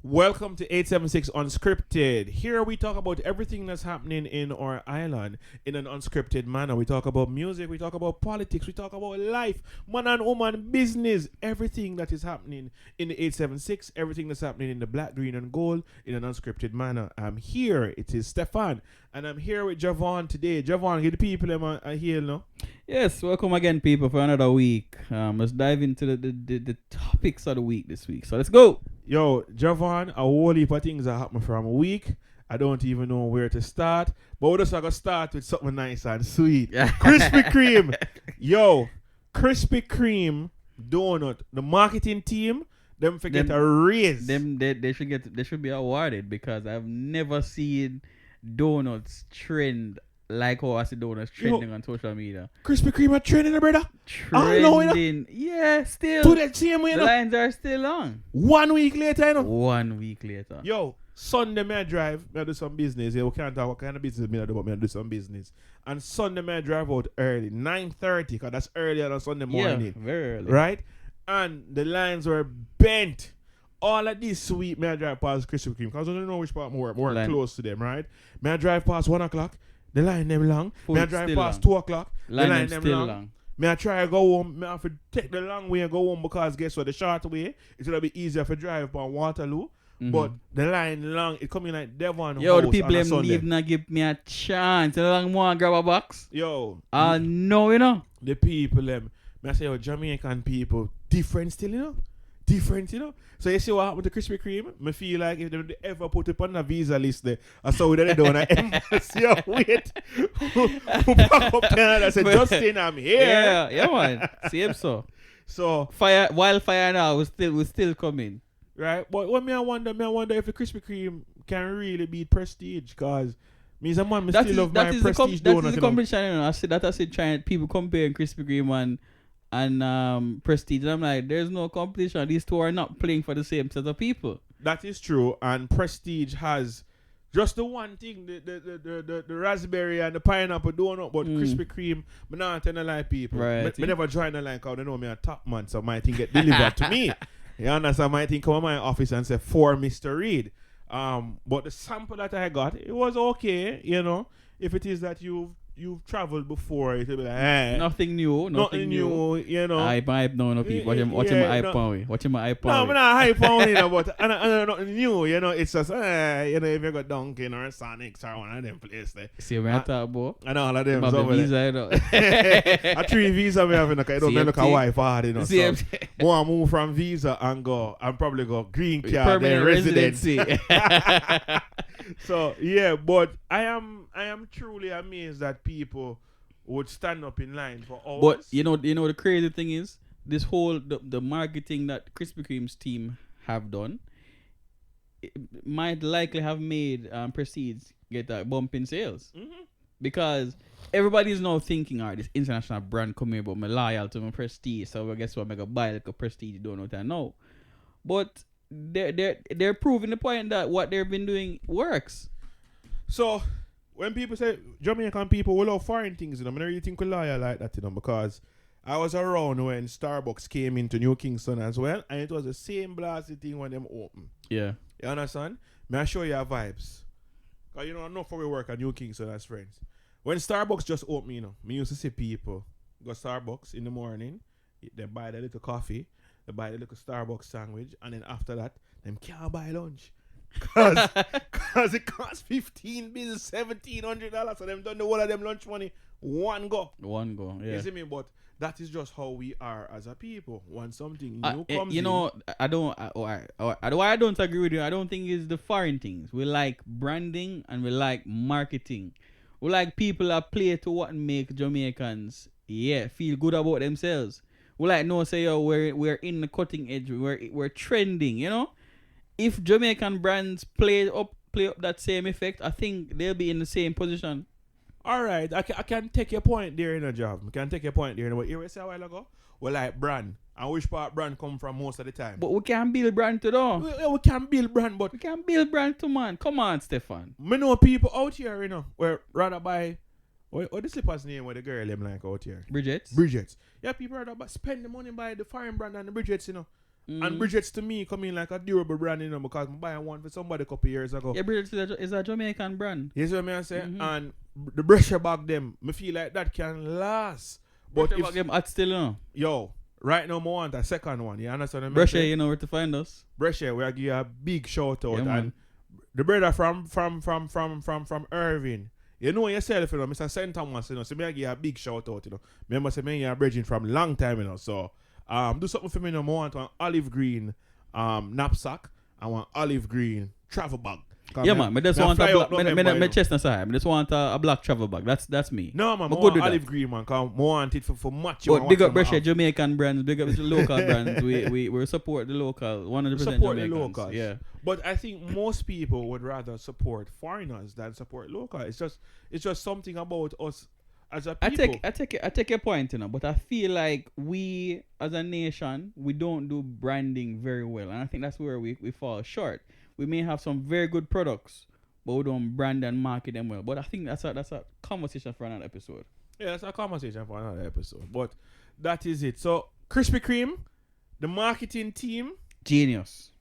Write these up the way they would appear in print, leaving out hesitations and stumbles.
Welcome to 876 Unscripted. Here we talk about everything that's happening in our island in an unscripted manner. We talk about music, we talk about politics, we talk about life, man and woman, business, everything that is happening in the 876, everything that's happening in the black, green, and gold in an unscripted manner. I'm here. It is Stefan, and I'm here with Javon today. Javon, get the people a heal now. Yes, welcome again, people, for another week. Let's dive into the topics of the week this week. So let's go. Yo, Javon, a whole heap of things that happened from a week. I don't even know where to start. But we're just going to start with something nice and sweet. Krispy Kreme. Yo, Krispy Kreme donut. The marketing team, them forget a raise. They should be awarded because I've never seen donuts trend like how I see donuts trending on social media. Krispy Kreme are trending, brother. Trending. Yeah, still. To that same way, the lines are still on. 1 week later, you know. 1 week later. Yo, Sunday may I drive, may I do some business. Yeah, we can't talk what kind of business may I do, but may I do some business. And Sunday may I drive out early, 9:30, because that's early on a Sunday morning. Yeah, very early. Right? And the lines were bent. All of this week, may I drive past Krispy Kreme, because I don't know which part more close to them, right? May I drive past 1 o'clock, the line them long. May I drive past 2 o'clock, the line them long. May I try to go home, may I have to take the long way and go home, because guess what, the short way, it's going to be easier for drive on Waterloo. Mm-hmm. But the line long, it coming like Devon. Yo, the people them even not give me a chance. They don't want to grab a box. Yo. No, you know. The people them, may I say, yo, Jamaican people, different still, you know? Different, you know. So you see what happened to Krispy Kreme? I feel like if they ever put it on a visa list there, I saw that they don't embassy. Yo, wait. Who back up Canada and said, Justin, I'm here. Yeah, man. Same so. So wildfire now will still coming. Right? But what I wonder if the Krispy Kreme can really beat Prestige, because means a man still love my Prestige donut. That is the competition, you know. I said trying people comparing Krispy Kreme and Prestige. And I'm like, there's no competition. These two are not playing for the same set of people. That is true. And Prestige has just the one thing, the raspberry and the pineapple donut, but Krispy Kreme, I'm not telling a lie, people. Right. I never join a line because they know me a top man, so my thing get delivered to me. You understand? My thing come to my office and say, for Mr. Reed. But the sample that I got, it was okay, you know. If it is that you've traveled before, it'll be like, nothing new, you know. Hype no people. Watch him hype on me. Watch him hype on me. No, I'm not hype on it, but and nothing new, you know. It's just, you know, if you got Dunkin' or Sonics or one of them places there. See what I talk about? I know all of them. About the visa, you know. A 3 visa we have in the car. It don't look a wife hard, you know. So, more move from visa and probably go green card, permanent residency. So yeah, but I am truly amazed that people would stand up in line for hours. But you know the crazy thing is, this whole the marketing that Krispy Kreme's team have done, it might likely have made Prestige get a bump in sales. Mm-hmm. Because everybody's now thinking, alright, this international brand coming, but I'm loyal to my Prestige, so I guess what, I'm gonna buy like a Prestige donut I know. But they're proving the point that what they've been doing works. So when people say Jamaican people will love foreign things, you know, I don't really think we loyal like that, you know, because I was around when Starbucks came into New Kingston as well, and it was the same blasted thing when them open. Yeah. You understand? May I show you our vibes? Because, you know, I know for we work at New Kingston as friends. When Starbucks just opened, you know, me used to see people go Starbucks in the morning, they buy their little coffee, they buy the little Starbucks sandwich, and then after that, them can't buy lunch. Because it costs $15 $1,700, so them don't know all of them lunch money. One go, yeah. You see me? But that is just how we are as a people. When something new comes you know, I don't agree with you. I don't think it's the foreign things. We like branding and we like marketing. We like people that play to what make Jamaicans, feel good about themselves. We like say, yo, we're in the cutting edge. We're trending, you know. If Jamaican brands play up that same effect, I think they'll be in the same position. All right, I can take your point there in a job. I can take your point there. But here we say a while ago, we like brand. And which part brand come from most of the time? But we can build brand too, though. We can build brand, but we can build brand too, man. Come on, Stefan. Me know people out here, you know, where rather buy. What the slippers name where the girl them like out here? Bridget's. Yeah, people rather spend the money buy the foreign brand and the Bridget's, you know. And Bridget's to me come in like a durable brand, because I'm buying one for somebody a couple years ago. Yeah, Bridget's is a Jamaican brand. You see what I say? And the Brescia bag them, me feel like that can last. But Brescia bag them at still, yo, right now I want a second one. You understand what I mean? Brescia, you know where to find us. Brescia, we give you a big shout out. Yeah, and the brother from Irving, you know yourself, Mr. St. Thomas, so me I give you a big shout out, Remember, say me you're bridging from long time, so do something for me, I want one olive green knapsack. I want olive green travel bag. Yeah, man. I just want a black. My chest aside. I just want a black travel bag. That's me. No, man. I want olive green, man. Cause I want it for much. But big up Brescia Jamaican brands. Big up the local brands. We support the local. 100% support Jamaicans. the locals. Yeah. But I think most people would rather support foreigners than support local. It's just something about us as a people. I take your point, but I feel like we as a nation we don't do branding very well, and I think that's where we fall short. We may have some very good products, but we don't brand and market them well. But I think that's a conversation for another episode. Yeah, that's a conversation for another episode. But that is it. So Krispy Kreme, the marketing team, genius.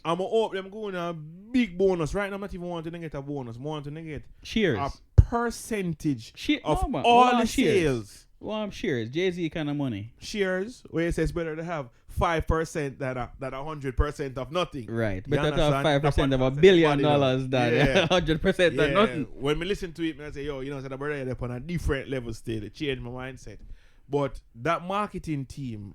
I'm gonna hope them going a big bonus. Right now, I'm not even wanting to get a bonus. I'm wanting to get shares. A percentage of all the sales. Well, I'm shares. Jay-Z kind of money. Shares, where it says better to have 5% than 100% of nothing. Right. Better to have 5% of $1 billion than 100% of nothing. When we listen to it, I say, yo, so the brother they're on a different level still. It changed my mindset. But that marketing team,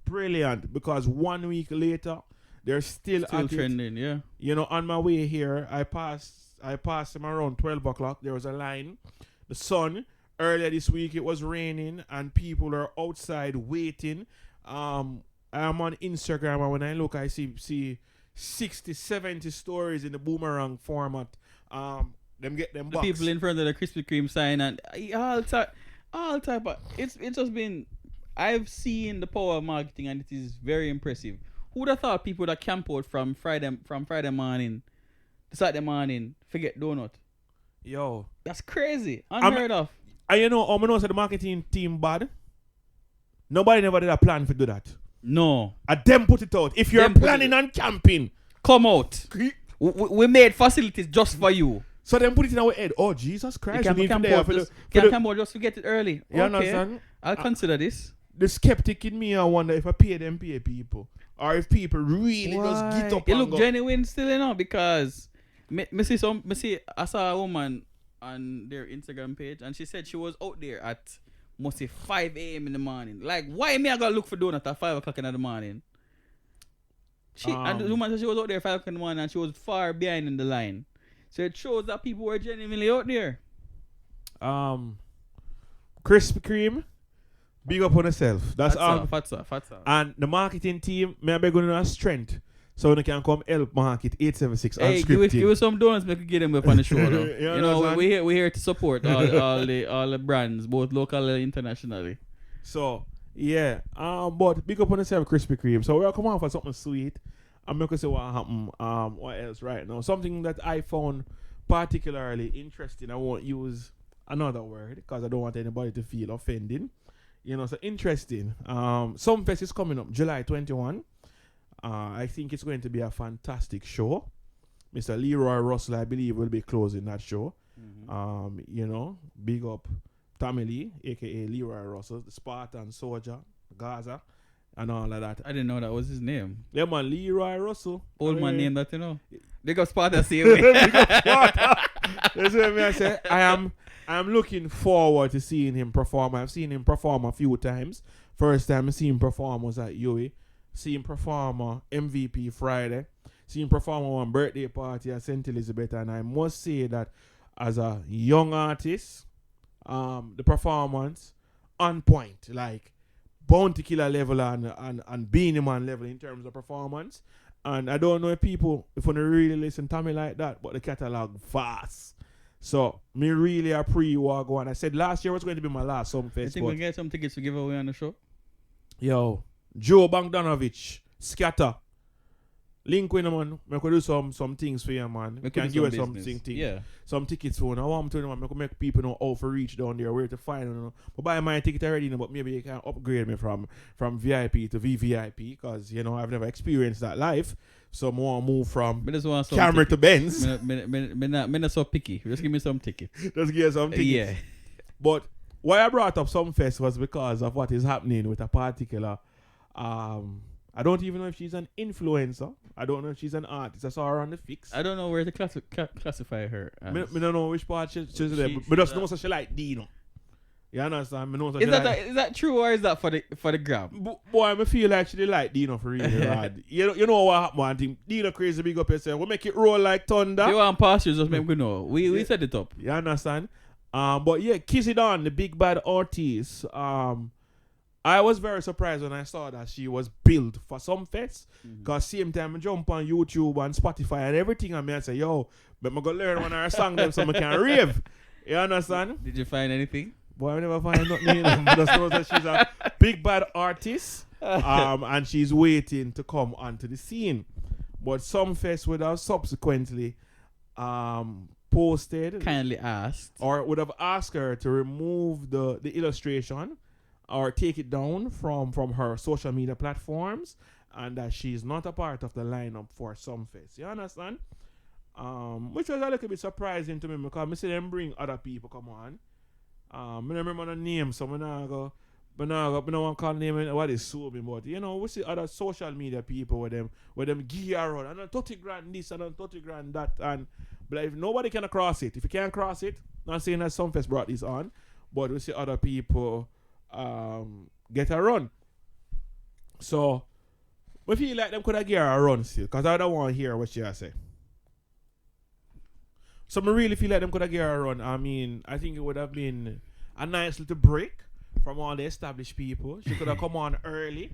brilliant, because 1 week later, they're still at trending, it. Yeah. On my way here, I passed them around 12 o'clock. There was a line. The sun. Earlier this week, it was raining and people are outside waiting. I'm on Instagram, and when I look, I see 60, 70 stories in the boomerang format. Them get them box. The people in front of the Krispy Kreme sign and all type of. It's just been. I've seen the power of marketing, and it is very impressive. Who would have thought people that camp out from Friday morning to Saturday morning forget donut? Yo, that's crazy. Unheard of. And I'm know the marketing team bad. Nobody never did a plan to do that. No. Them put it out. If you're planning on camping, come out. We made facilities just for you. So then put it in our head. Oh, Jesus Christ. You can camp out just to get it early. You understand? I'll consider this. The skeptic in me, I wonder if I pay people. Or if people really just get up and look genuine still, because I saw a woman on their Instagram page, and she said she was out there at must say 5 a.m. in the morning. Like, why me I gotta look for donut at 5 o'clock in the morning? And the woman said she was out there at 5 o'clock in the morning, and she was far behind in the line. So it shows that people were genuinely out there. Krispy Kreme, big up on yourself. That's all. Fatsa. And the marketing team, may I be going to have strength. So they can come help market 876 Unscripted. Give us some donuts, make we get them up on the show. We're here to support all the brands, both local and internationally. So yeah, but big up on yourself, Krispy Kreme. So we'll come on for something sweet. I'm not gonna say what happened. What else right now? Something that I found particularly interesting. I won't use another word because I don't want anybody to feel offended. So interesting. Sumfest is coming up July 21. I think it's going to be a fantastic show. Mr. Leroy Russell, I believe, will be closing that show. Mm-hmm. Big up Tommy Lee, aka Leroy Russell, the Spartan soldier, Gaza, and all of that. I didn't know that was his name. Yeah, man, Leroy Russell. Old man name that, Big up Spartan, see you. That's what I say. I am looking forward to seeing him perform. I've seen him perform a few times. First time I see him perform was at Yui. See him perform MVP Friday. See him perform on birthday party at St. Elizabeth. And I must say that as a young artist, the performance on point. Like Bounty Killer level and Beanie Man level in terms of performance. And I don't know if you really listen to me like that, but the catalog vast. So me really a pre-war go. And I said last year was going to be my last Sumfest. I think we'll get some tickets to give away on the show. Yo. Joe Bogdanovich, Scatter, Link with them, man. I could do some things for you, man. We Can could give do us some some business. things. Yeah. Some tickets for you. I want to know, man. I could make people know how to reach down there, where to find them. But buy my ticket already, but maybe you can upgrade me from VIP to VVIP, because, I've never experienced that life. So I want to move from Me just want some camera to Benz. Me not so picky. Just give me some tickets. Just give us some tickets. Yeah. But why I brought up Sumfest was because of what is happening with a particular I don't even know if she's an influencer. I don't know if she's an artist. I saw her on the fix. I don't know where to classify her. I don't know which part she's there. But just know so she like Dino. You understand? Me know so is that true, or is that for the gram? Boy, I feel like she did like Dino for real. Right? You know what happened, one thing. Dino crazy big up yourself. We make it roll like thunder. You want pastures, just make me know. We set it up. You understand? But yeah, Kizzy Don, the big bad artist. I was very surprised when I saw that she was billed for Sumfest. Because same time I jump on YouTube and Spotify and everything, and I say, yo, but I'm going to learn one of her songs them so I can rave. You understand? Did you find anything? Boy, I never find nothing. I just know that she's a big bad artist. And she's waiting to come onto the scene. But Sumfest would have subsequently posted. Kindly asked. Or would have asked her to remove the illustration or take it down from her social media platforms, and that she's not a part of the lineup for Sumfest. You understand? Which was a little bit surprising to me, because I see them bring other people come on. I don't remember the name, so I don't want to call the name what is so but we see other social media people with them gear around and 30 grand this and 30 grand that, and but if nobody can cross it, if you can't cross it, not saying that Sumfest brought this on, but we see other people get a run. So we feel like them could have get a run still, because I don't want to hear what she has say. So I really feel like them could have get a run. I mean, I think it would have been a nice little break from all the established people. She could have come on early.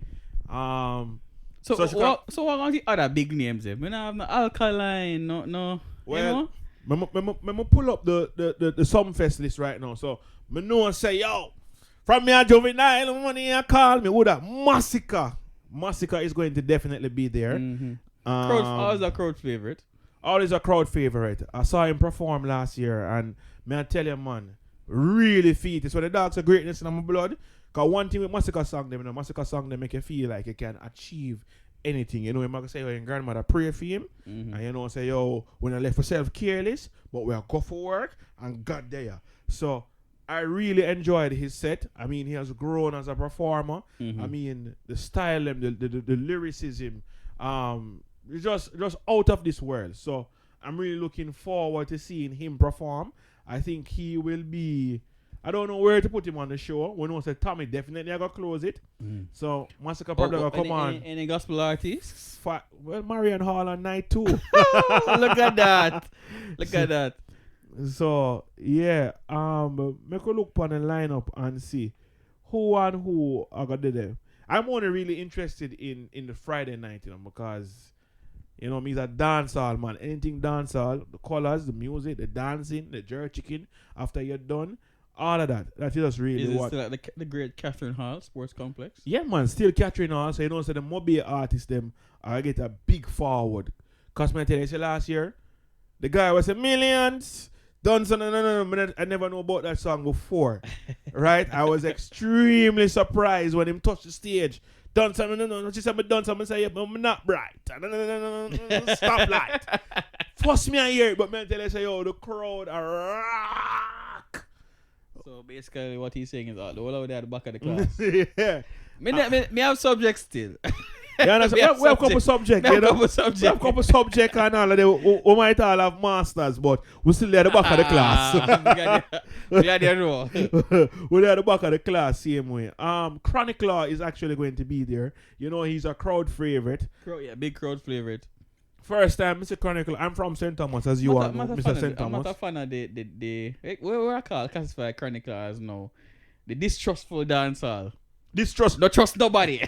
So what are the other big names there? We don't have no Alkaline, no. Well, me pull up the Sumfest list right now. So me know and say, yo, from me a juvenile money you call me, would a Massacre. Massacre is going to definitely be there. Always a crowd favorite. Always a crowd favorite. I saw him perform last year, and may I tell you, man, really feat. It's when the dogs are greatness in my blood. Because one thing with Massacre song, Massacre song, they make you feel like you can achieve anything. You know, you might say, your grandmother pray for him, and say, yo, when I left myself careless, but we'll go for work and got there. So I really enjoyed his set. I mean, he has grown as a performer. I mean, the style, the lyricism, just out of this world. So I'm really looking forward to seeing him perform. I think he will be. I don't know where to put him on the show. We know that Tommy definitely I gotta close it. So Massacre probably gonna come on. Any gospel artists? Well, Marian Hall on night 2. Look at that. Look at that. So yeah, make a look on the lineup and see who are gonna there. I'm only really interested in the Friday night, because me's a dancehall man. Anything dancehall, the colors, the music, the dancing, the jerk chicken. After you're done, all of that. That is just really is it what. Still like the great Catherine Hall Sports Complex? Yeah, man, still Catherine Hall. So so the mobile artists them I get a big forward. Cause I tell you, last year, the guy was a millions. Done so no. I never know about that song before. Right? I was extremely surprised when him touched the stage. Done something, no. She said, me done something, say, yeah, but I'm not bright. No. Stop light. First me I hear it, but me tell you, say, yo, the crowd are rock. So basically what he's saying is the whole over there at the back of the class. Yeah. Me have subjects still. Yeah, we have a couple subjects. We have a couple subjects and all of them. We might all have masters, but we still at the back of the class. We are there now. We're at the back of the class, same way. Chronicler is actually going to be there. He's a crowd favorite. Big crowd favorite. First time, Mr. Chronicler. I'm from St. Thomas, as you are, Mr. St. Thomas. I'm not a fan of the what I call classify Chronicler as now the distrustful dancehall. Don't trust nobody.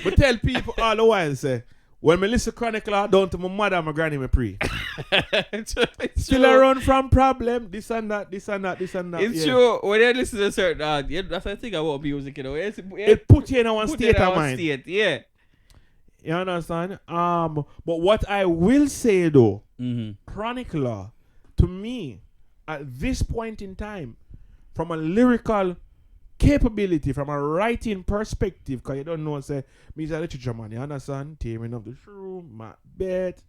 But tell people all the while, say, when me listen Chronicler, down to my mother and my granny me pray. it's Still true. I run from problem, this and that. It's yeah. true. When you listen to certain that's the thing about music, it put you in our state of mind. Yeah. You understand? But what I will say though, Mm-hmm. Chronicler, to me, at this point in time, from a lyrical capability, from a writing perspective, because you don't know, say, me's a literature man, you understand? Taming of the Shrew, Macbeth,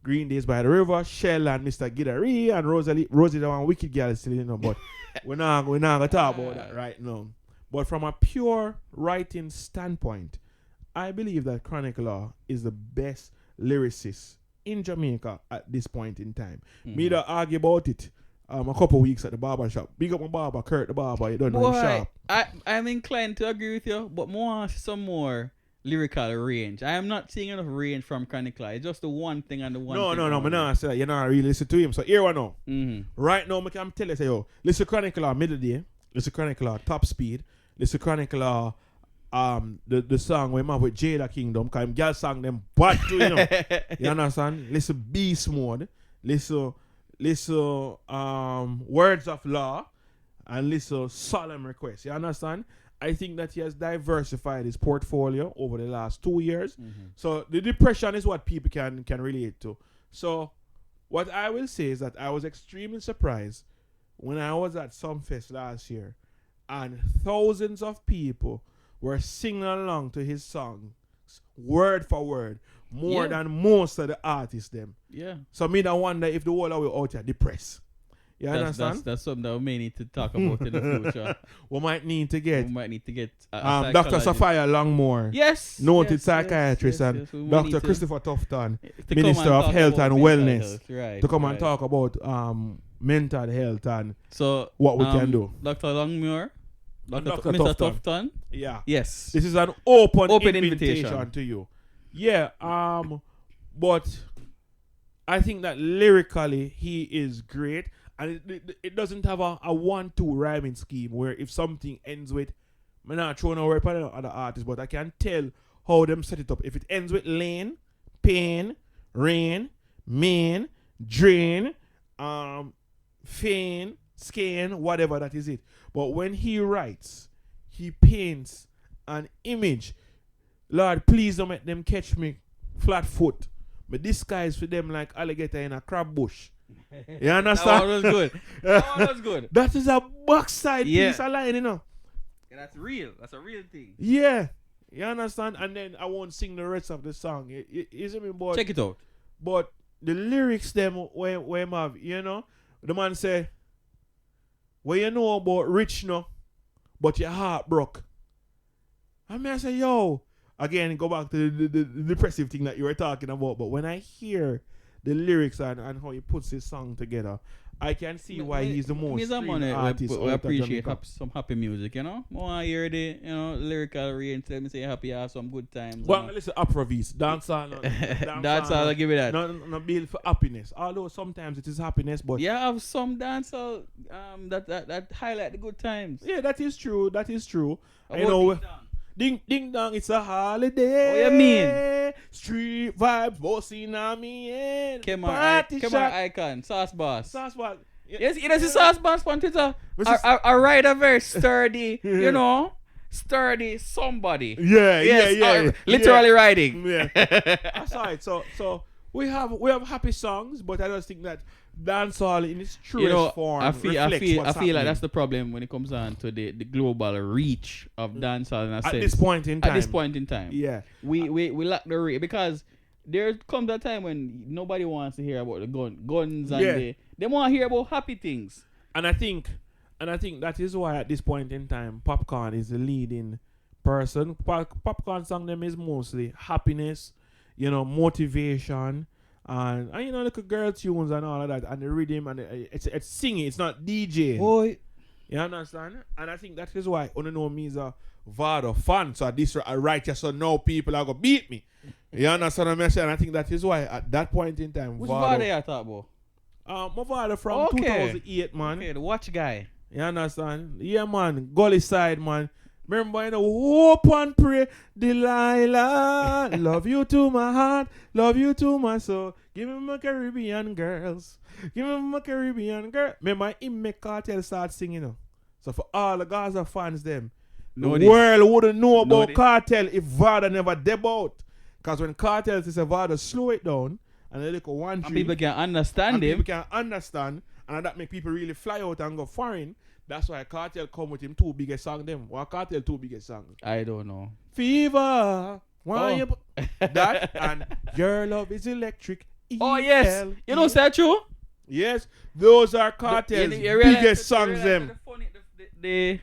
Green Days by the River, Shell and Mr. Gidary, and Rosie the one wicked girl still, but we're not gonna talk about that right now. But from a pure writing standpoint, I believe that Chronicler is the best lyricist in Jamaica at this point in time. Me to argue about it a couple weeks at the barber shop. Big up my barber, Kurt the barber. You don't know him sharp. I'm inclined to agree with you, but more some more lyrical range. I am not seeing enough range from Chronicler. It's just the one thing and the one thing. No, man, I say that you're not really listen to him. So here we know. Mm-hmm. Right now, I can tell you, say, yo, listen Chronicler middle day, listen Chronicler top speed, listen Chronicler the song we have with Jada Kingdom, because girl sang them bad too, you know. You understand? Listen Beast Mode, listen Words of Law, and listen Solemn Request. You understand? I think that he has diversified his portfolio over the last 2 years. Mm-hmm. So the depression is what people can relate to. So what I will say is that I was extremely surprised when I was at Sumfest last year and thousands of people were singing along to his songs word for word more than most of the artists them. Yeah. So me don't wonder if the whole of we out here depressed. You understand? That's something that we may need to talk about in the future. We might need to get a Dr. Sophia Longmore, yes, noted psychiatrist, and Dr. Christopher Tufton, to Minister of Health and Wellness, right, to come and talk about mental health and so what we can do. Dr. Longmore, Dr. Mr. Tufton. Tufton. Yeah. Yes. This is an open invitation invitation to you. Yeah. But I think that lyrically he is great. And it doesn't have a 1-2 rhyming scheme where if something ends with, I'm not throwing away upon other artists, but I can tell how them set it up. If it ends with lane, pain, rain, main, drain, feign, skin, whatever, that is it. But when he writes, he paints an image. Lord, please don't make them catch me flat foot. But disguise for them like alligator in a crab bush. You understand? That one was good. That one was good. That is a backside piece of line, you know. Yeah, that's real. That's a real thing. Yeah. You understand? And then I won't sing the rest of the song. You see me, but check it out. But the lyrics them where have, you know, the man say, well, you know about rich no, but your heart broke. I mean, I say, yo, again, go back to the depressive thing that you were talking about. But when I hear the lyrics and how he puts his song together, I can see why he's the most artist. We appreciate some happy music, you know. More hear the lyrical range. Let me say happy, have some good times. Well, listen, Afrobeats, dancehall, dancehall, I'll give it that. No build for happiness. Although sometimes it is happiness, but yeah, have some dancehall that highlight the good times. Yeah, that is true. I know. Ding ding dong, it's a holiday. What you mean? Street vibes, bossing on me and come on, icon, Sauce Boss. Yes, you know the Sauce Boss on Twitter. A rider very sturdy, you know, sturdy somebody. Yeah. Literally riding. Yeah. Aside, so we have happy songs, but I just think that dancehall in its truest form I feel like like that's the problem when it comes on to the global reach of dancehall in a sense. At this point in time. Yeah. We lack the reach because there comes a time when nobody wants to hear about the guns and they want to hear about happy things. And I think that is why at this point in time Popcorn is the leading person. Popcorn song them is mostly happiness, you know, motivation. And you know, like girl tunes and all of that, and the rhythm and it's singing. It's not DJ. Boy, you understand? And I think that is why I know me is a Vado fan. So this I write so now people are gonna beat me. You understand what I'm saying? I think that is why at that point in time, which Vado you talk about? My Vado from 2008, man. Okay, the watch guy. You understand? Yeah, man. Gully side, man. Remember, you know, hope and pray, Delilah. Love you to my heart, love you to my soul. Give me my Caribbean girls. Give me my Caribbean girl. Remember, him make Cartel start singing. You know? So for all the Gaza fans, them, The Know this. world wouldn't know Know about this. Cartel if Vada never deb out. Because when Cartel says Vada slow it down and they look at one And tree people can understand and him. people can understand and that make people really fly out and go foreign. That's why Cartel come with him two biggest songs them. What Cartel two biggest songs? I don't know. Fever. Why Oh. you that and Your Love is Electric. Oh yes. ELE. You know, say true? Yes, those are Cartel's You realize biggest that- you songs realize them. that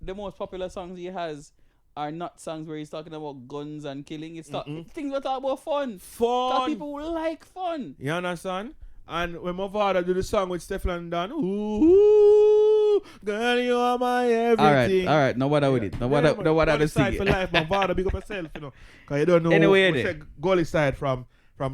the most popular songs he has are not songs where he's talking about guns and killing. It's things that talk about fun. Because Fun. people will like fun. You understand? And when my father do the song with Stefan Don, ooh, girl, you are my everything. All right. No bother with it. No bother to sing side for it. life, my father, big up yourself, you know. Because you don't know Anyway, we there. said Gully side from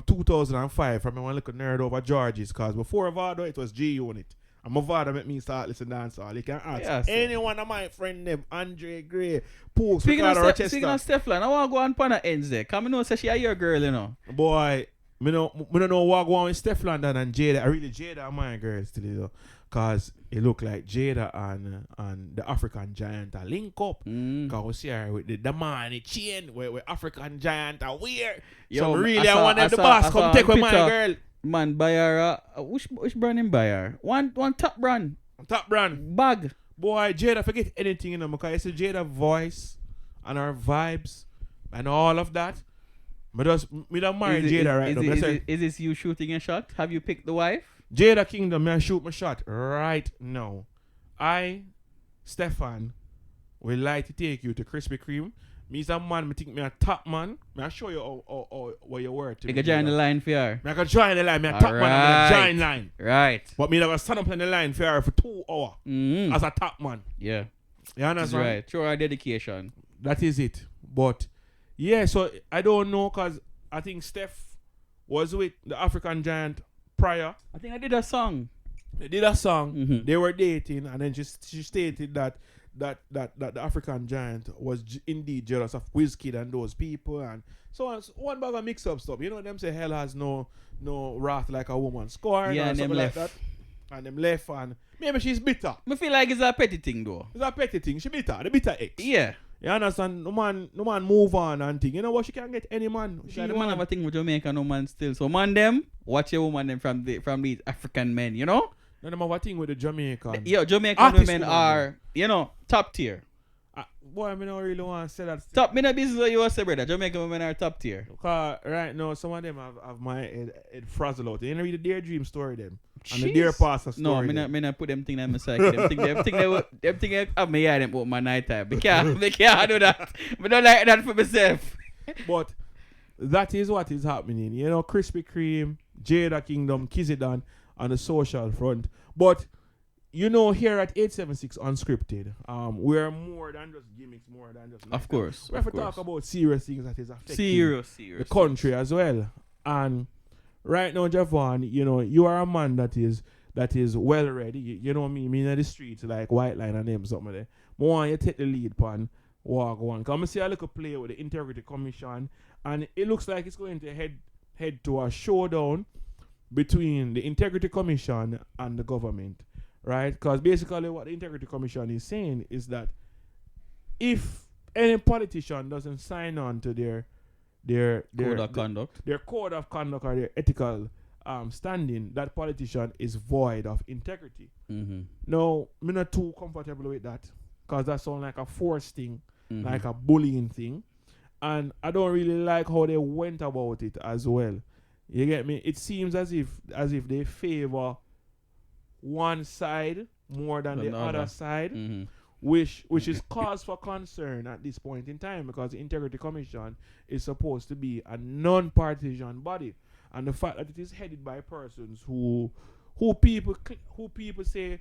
2005, from one little nerd over George's, because before Vado, it was G Unit. And my father made me start listening to dancehall. You can ask Yeah, sir. any one of my friend them, Andre Gray, Pooks, Speaking Ricardo of Rochester. Stefan, I want to go on Pana ends there. Come know say she a your girl, you know. Boy, me don't know what go on with Steph London and Jada. I really Jada are my girls still, you know, cause it look like Jada and the African giant are link up. Cause we see her with the money chain where African giant are weird. So really I want the boss come take with my girl. Man, buy her which brand him buy her? One top brand. Top brand. Bag. Boy, Jada forget anything, you know, because you see Jada voice and her vibes and all of that. Me don't marry Jada right now. Is this you shooting a shot? Have you picked the wife? Jada Kingdom, may I shoot my shot right now. I, Stefan, will like to take you to Krispy Kreme. Me is a man, me think me a top man. May I show you how what you worth to You me. can join the line for her. Me I can join the line. Me a top man, I'm join line. Right. But me never stand up in the line for her for 2 hours as a top man. Yeah. You That's understand? right. Show her dedication. That is it. But yeah, so I don't know because I think Steph was with the African giant prior. I think I did a song. They did a song. Mhm. They were dating, and then she stated that the African giant was indeed jealous of Wizkid and those people, and so on. So one bag of mix up stuff. You know them say hell has no wrath like a woman scorn. Yeah, or and them something like left. that. And them left, and maybe she's bitter. I feel like it's a petty thing though. It's a petty thing. She bitter. The bitter ex. Yeah. You understand? No man move on and thing. You know what? She can't get any man. She the man have a thing with Jamaica, no man still. So man them, watch your woman them from these African men, you know? No, them have a thing with the Jamaican. Yo, Jamaican Artist women woman, are, you know, top tier. Boy, I don't really want to say that. Top, me no business what you want to say, brother. Jamaican women are top tier. Because right now, some of them have my head frazzled out. You know, read the Dear Dream story, them. And the Jeez. Dear Pastor story. No, me not put them thing in my psyche. Them thing they have me them put my night time. They can't do that. I don't like that for myself. But that is what is happening. You know, Krispy Kreme, Jada Kingdom, Kizzy Don on the social front. But you know, here at 876 Unscripted, we're more than just gimmicks, more than just. Of course. We have to talk about serious things that is affecting Serious. the country as well. And right now, Javon, you know, you are a man that is well ready. You know me in the streets like White Line and them something there. I want you to take the lead pan, walk on. Come see a little play with the Integrity Commission, and it looks like it's going to head to a showdown between the Integrity Commission and the government. Right? Because basically what the Integrity Commission is saying is that if any politician doesn't sign on to their code of conduct. Their code of conduct or their ethical standing, that politician is void of integrity. Mm-hmm. Now, I'm not too comfortable with that because that sounds like a forced thing, Mm-hmm. like a bullying thing. And I don't really like how they went about it as well. You get me? It seems as if they favor one side more than the other side, Mm-hmm. which is cause for concern at this point in time because the Integrity Commission is supposed to be a non-partisan body, and the fact that it is headed by persons who people say,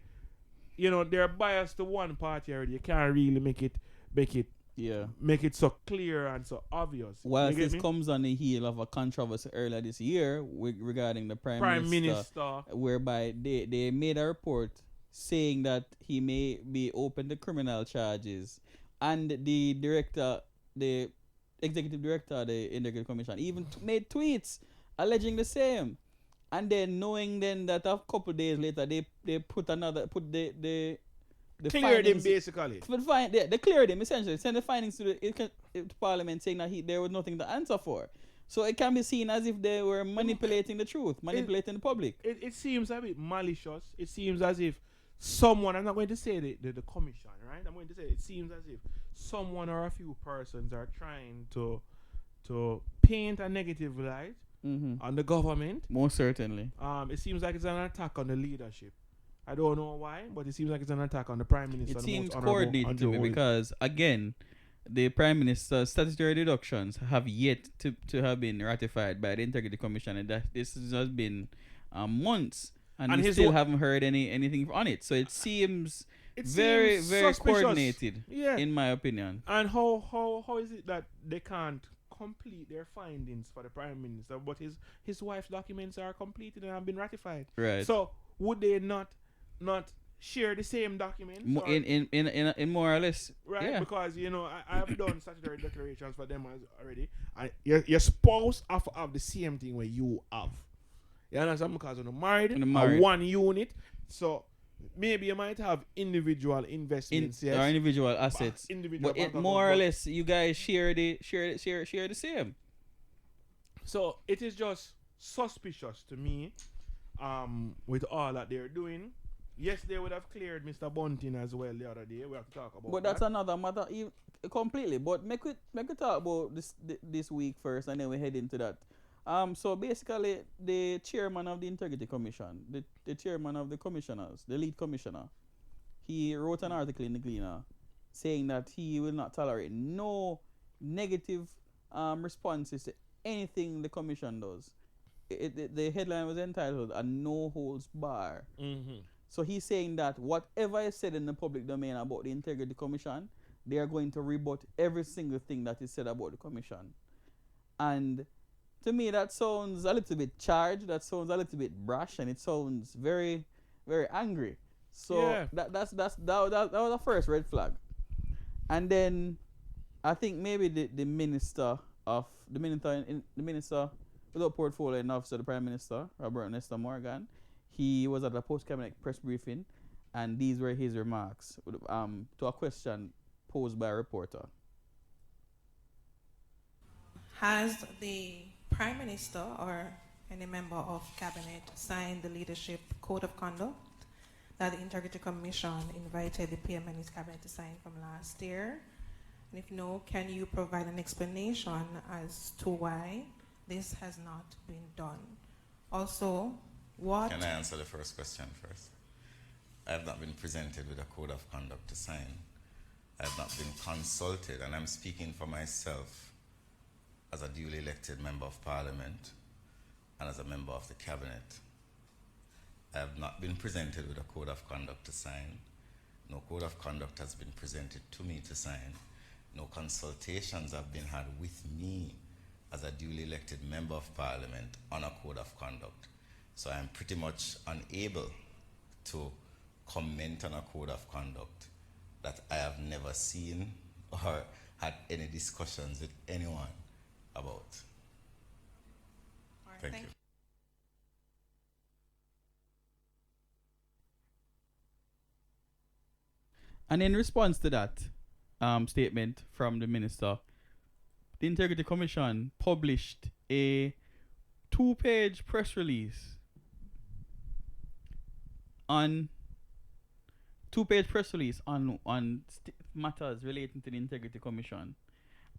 you know, they're biased to one party already. You can't really make it so clear and so obvious. Whilst this comes on the heel of a controversy earlier this year regarding the Prime Minister, whereby they made a report saying that he may be open to criminal charges, and the executive director of the Integrity Commission even made tweets alleging the same, and then knowing then that a couple days later they put the the Cleared him findings. basically. They cleared him essentially. Send the findings to to Parliament saying that there was nothing to answer for. So it can be seen as if they were manipulating the truth, manipulating the public. It seems a bit malicious. It seems as if someone, I'm not going to say the commission, right? I'm going to say it seems as if someone or a few persons are trying to paint a negative light on the government. Most certainly. It seems like it's an attack on the leadership. I don't know why, but it seems like it's an attack on the Prime Minister. It seems coordinated to me because, again, the Prime Minister's statutory deductions have yet to have been ratified by the Integrity Commission, and that this has been months, and we still haven't heard anything on it. So it seems very, very coordinated, in my opinion. And how is it that they can't complete their findings for the Prime Minister, but his wife's documents are completed and have been ratified? Right. So would they not share the same documents? In more or less, right? Yeah. Because I have done statutory declarations for them already, and your spouse have to have the same thing where you have. You understand? Because you're married, one unit, so maybe you might have individual investments, or individual assets, individual, but more or less you guys share the same. So it is just suspicious to me, with all that they're doing. Yes, they would have cleared Mr. Bunting as well the other day. We have to talk about but that's another matter completely. But make we talk about this week first, and then we head into that. So basically, the chairman of the Integrity Commission, the chairman of the commissioners, the lead commissioner, he wrote an article in the Gleaner saying that he will not tolerate no negative responses to anything the commission does. The headline was entitled "A No Holds Bar." Mm-hmm. So he's saying that whatever is said in the public domain about the Integrity Commission, they are going to rebut every single thing that is said about the commission. And to me, that sounds a little bit charged, that sounds a little bit brash, and it sounds very, very angry. So that was the first red flag. And then I think maybe the minister without portfolio enough, so the Prime Minister, Robert Nesta Morgan, he was at a post-cabinet press briefing, and these were his remarks to a question posed by a reporter. Has the Prime Minister or any member of Cabinet signed the leadership code of conduct that the Integrity Commission invited the PM and his Cabinet to sign from last year? And if no, can you provide an explanation as to why this has not been done? Also, Can I answer the first question first? I have not been presented with a code of conduct to sign. I have not been consulted, and I'm speaking for myself as a duly elected member of Parliament and as a member of the Cabinet. I have not been presented with a code of conduct to sign. No code of conduct has been presented to me to sign. No consultations have been had with me as a duly elected member of Parliament on a code of conduct. So I'm pretty much unable to comment on a code of conduct that I have never seen or had any discussions with anyone about. All right, Thank you. And in response to that statement from the minister, the Integrity Commission published a 2-page press release on matters relating to the Integrity Commission.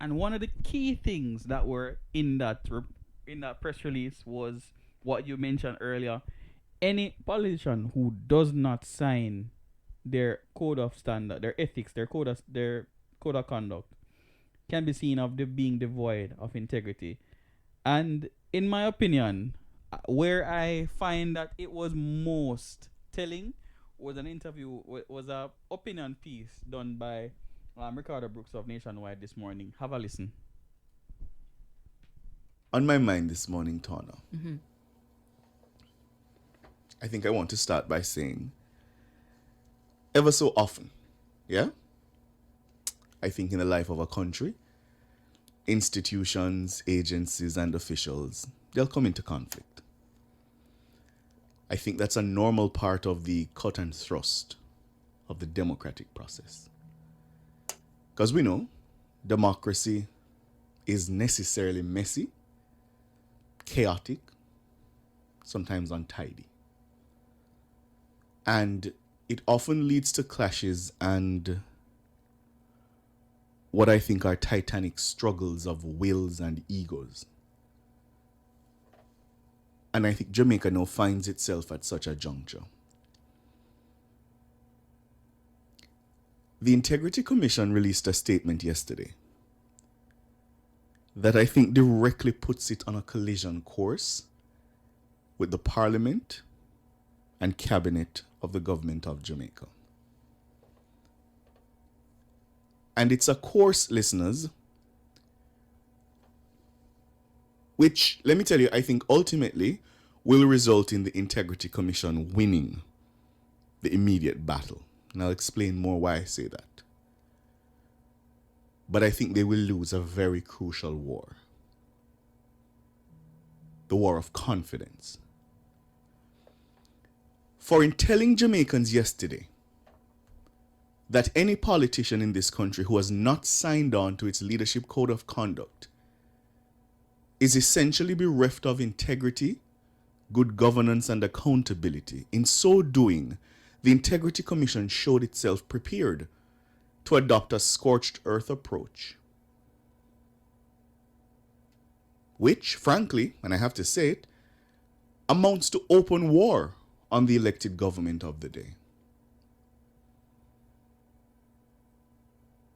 And one of the key things that were in that press release was what you mentioned earlier. Any politician who does not sign their code of standard, their ethics, their code of conduct, can be seen of being devoid of integrity. And in my opinion, where I find that it was most telling was an interview, was a opinion piece done by Ricardo Brooks of Nationwide this morning. Have a listen. On my mind this morning, Tana, I think I want to start by saying, ever so often, I think in the life of a country, institutions, agencies, and officials, they'll come into conflict. I think that's a normal part of the cut and thrust of the democratic process. Because we know democracy is necessarily messy, chaotic, sometimes untidy. And it often leads to clashes and what I think are titanic struggles of wills and egos. And I think Jamaica now finds itself at such a juncture. The Integrity Commission released a statement yesterday that I think directly puts it on a collision course with the Parliament and Cabinet of the Government of Jamaica. And it's a course, listeners, which, let me tell you, I think ultimately will result in the Integrity Commission winning the immediate battle. And I'll explain more why I say that. But I think they will lose a very crucial war. The war of confidence. For in telling Jamaicans yesterday that any politician in this country who has not signed on to its leadership code of conduct is essentially bereft of integrity, good governance, and accountability. In so doing, the Integrity Commission showed itself prepared to adopt a scorched earth approach, which, frankly, and I have to say it, amounts to open war on the elected government of the day.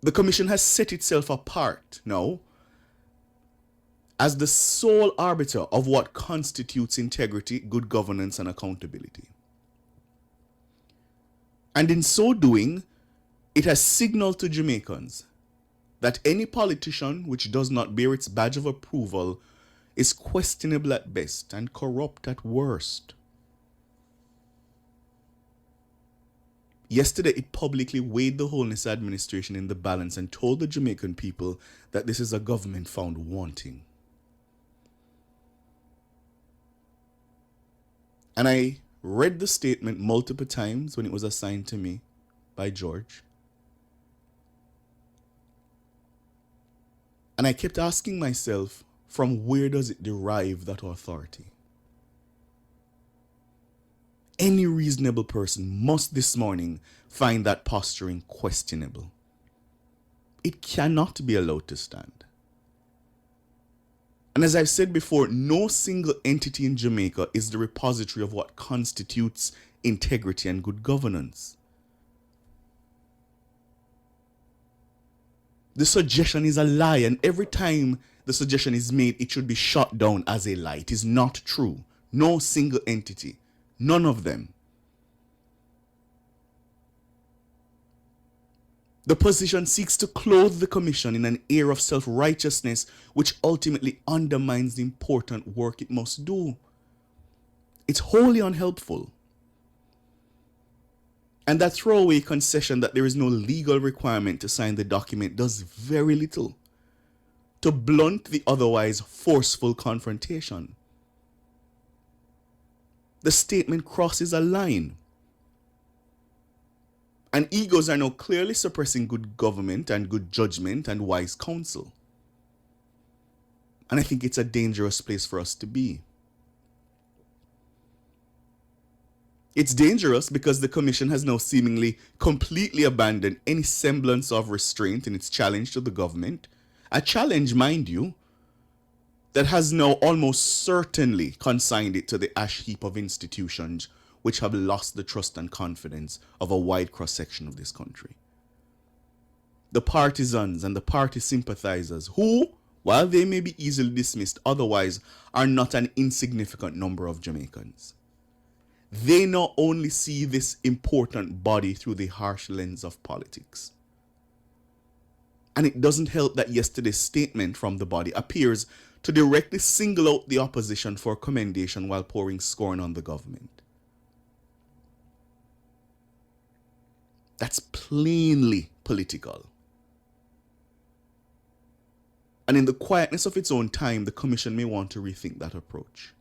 The Commission has set itself apart now as the sole arbiter of what constitutes integrity, good governance, and accountability. And in so doing, it has signaled to Jamaicans that any politician which does not bear its badge of approval is questionable at best and corrupt at worst. Yesterday, it publicly weighed the Holness administration in the balance and told the Jamaican people that this is a government found wanting. And I read the statement multiple times when it was assigned to me by George. And I kept asking myself, from where does it derive that authority? Any reasonable person must this morning find that posturing questionable. It cannot be allowed to stand. And as I've said before, no single entity in Jamaica is the repository of what constitutes integrity and good governance. The suggestion is a lie, and every time the suggestion is made, it should be shot down as a lie. It is not true. No single entity. None of them. The position seeks to clothe the Commission in an air of self-righteousness, which ultimately undermines the important work it must do. It's wholly unhelpful. And that throwaway concession that there is no legal requirement to sign the document does very little to blunt the otherwise forceful confrontation. The statement crosses a line. And egos are now clearly suppressing good government and good judgment and wise counsel. And I think it's a dangerous place for us to be. It's dangerous because the Commission has now seemingly completely abandoned any semblance of restraint in its challenge to the government. A challenge, mind you, that has now almost certainly consigned it to the ash heap of institutions which have lost the trust and confidence of a wide cross-section of this country. The partisans and the party sympathizers who, while they may be easily dismissed otherwise, are not an insignificant number of Jamaicans. They not only see this important body through the harsh lens of politics. And it doesn't help that yesterday's statement from the body appears to directly single out the opposition for commendation while pouring scorn on the government. That's plainly political. And in the quietness of its own time, the Commission may want to rethink that approach.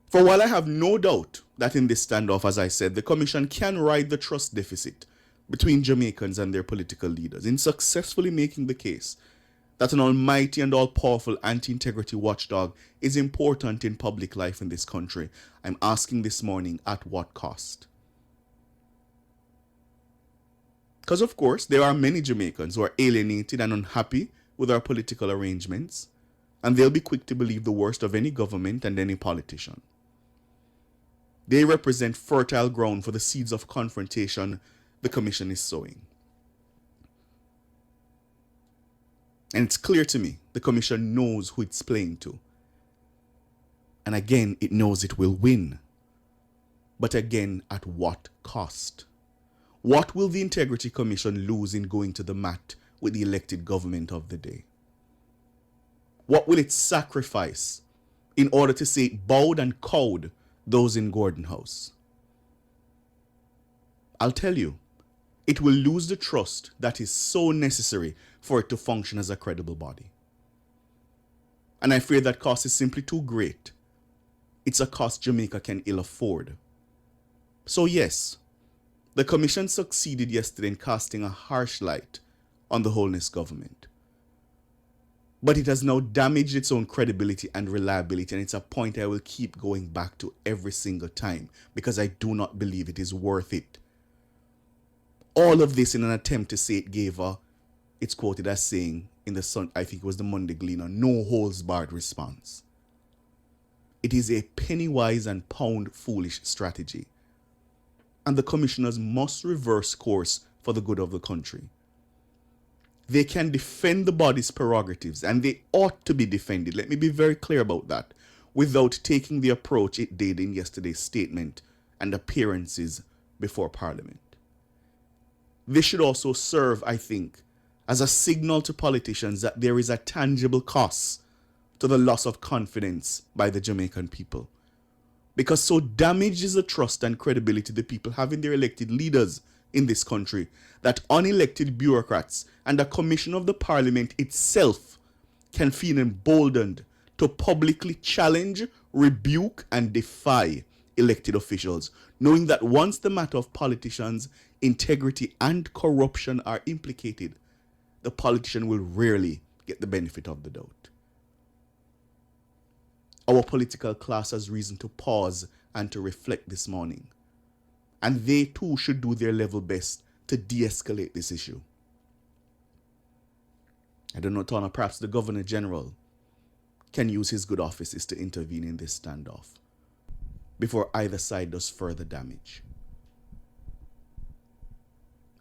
For while I have no doubt that in this standoff, as I said, the Commission can ride the trust deficit between Jamaicans and their political leaders in successfully making the case that an almighty and all-powerful anti-integrity watchdog is important in public life in this country, I'm asking this morning, at what cost? Because, of course, there are many Jamaicans who are alienated and unhappy with our political arrangements, and they'll be quick to believe the worst of any government and any politician. They represent fertile ground for the seeds of confrontation the Commission is sowing. And it's clear to me the Commission knows who it's playing to. And again, it knows it will win. But again, at what cost? What will the Integrity Commission lose in going to the mat with the elected government of the day? What will it sacrifice in order to say it bowed and cowed those in Gordon House? I'll tell you, it will lose the trust that is so necessary for it to function as a credible body. And I fear that cost is simply too great. It's a cost Jamaica can ill afford. So yes, the Commission succeeded yesterday in casting a harsh light on the Holness government. But it has now damaged its own credibility and reliability, and it's a point I will keep going back to every single time because I do not believe it is worth it. All of this in an attempt to say it gave a, it's quoted as saying in the Sun, I think it was the Monday Gleaner, no holds barred response. It is a penny wise and pound foolish strategy. And the commissioners must reverse course for the good of the country. They can defend the body's prerogatives, and they ought to be defended. Let me be very clear about that, without taking the approach it did in yesterday's statement and appearances before Parliament. This should also serve, I think, as a signal to politicians that there is a tangible cost to the loss of confidence by the Jamaican people. Because so damaged is the trust and credibility the people have in their elected leaders in this country that unelected bureaucrats and a commission of the Parliament itself can feel emboldened to publicly challenge, rebuke, and defy elected officials, knowing that once the matter of politicians' integrity and corruption are implicated, the politician will rarely get the benefit of the doubt. Our political class has reason to pause and to reflect this morning. And they too should do their level best to de-escalate this issue. I don't know, Tana, perhaps the Governor General can use his good offices to intervene in this standoff before either side does further damage.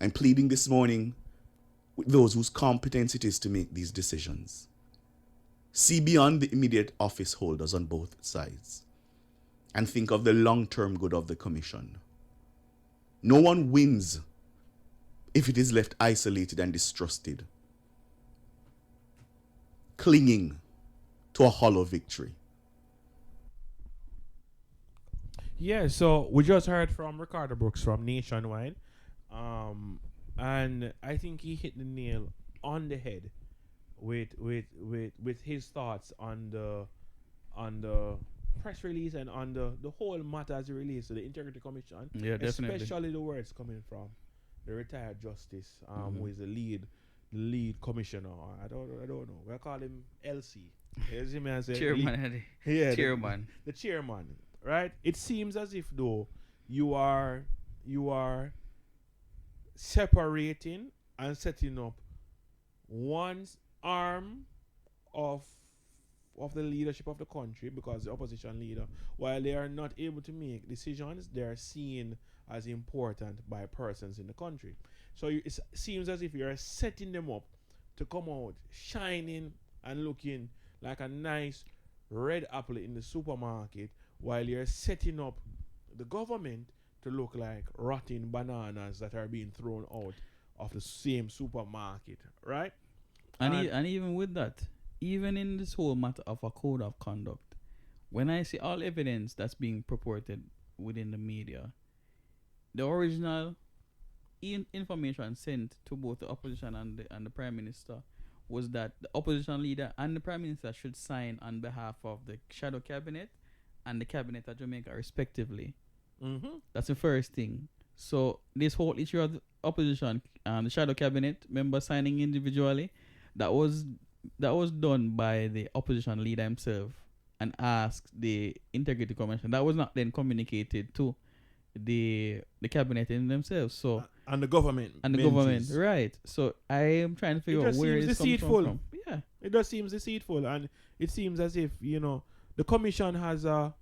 I'm pleading this morning with those whose competence it is to make these decisions. See beyond the immediate office holders on both sides and think of the long-term good of the Commission. No one wins if it is left isolated and distrusted, clinging to a hollow victory. Yeah, so we just heard from Ricardo Brooks from Nationwide. And I think he hit the nail on the head with his thoughts on the press release and on the whole matter as it relates to the Integrity Commission. Yeah, definitely. Especially the words coming from the retired justice, who is the lead commissioner. I don't know. We'll call him LC. Chairman. Yeah, Chairman. The chairman, right? It seems as if though you are separating and setting up one arm of the leadership of the country, because the opposition leader, while they are not able to make decisions, they are seen as important by persons in the country. So it seems as if you are setting them up to come out shining and looking like a nice red apple in the supermarket, while you're setting up the government to look like rotten bananas that are being thrown out of the same supermarket, right? And even with that, even in this whole matter of a code of conduct, when I see all evidence that's being purported within the media, the original information sent to both the opposition and the Prime Minister was that the opposition leader and the Prime Minister should sign on behalf of the shadow cabinet and the cabinet of Jamaica, respectively. Mm-hmm. That's the first thing. So this whole issue of the opposition, the shadow cabinet member signing individually, that was done by the opposition leader himself and asked the integrity commission. That was not then communicated to the cabinet in themselves. So And the government. and the government, right? So I am trying to figure out just where seems this comes deceitful. from. Yeah, It does seems deceitful, and it seems as if the commission has a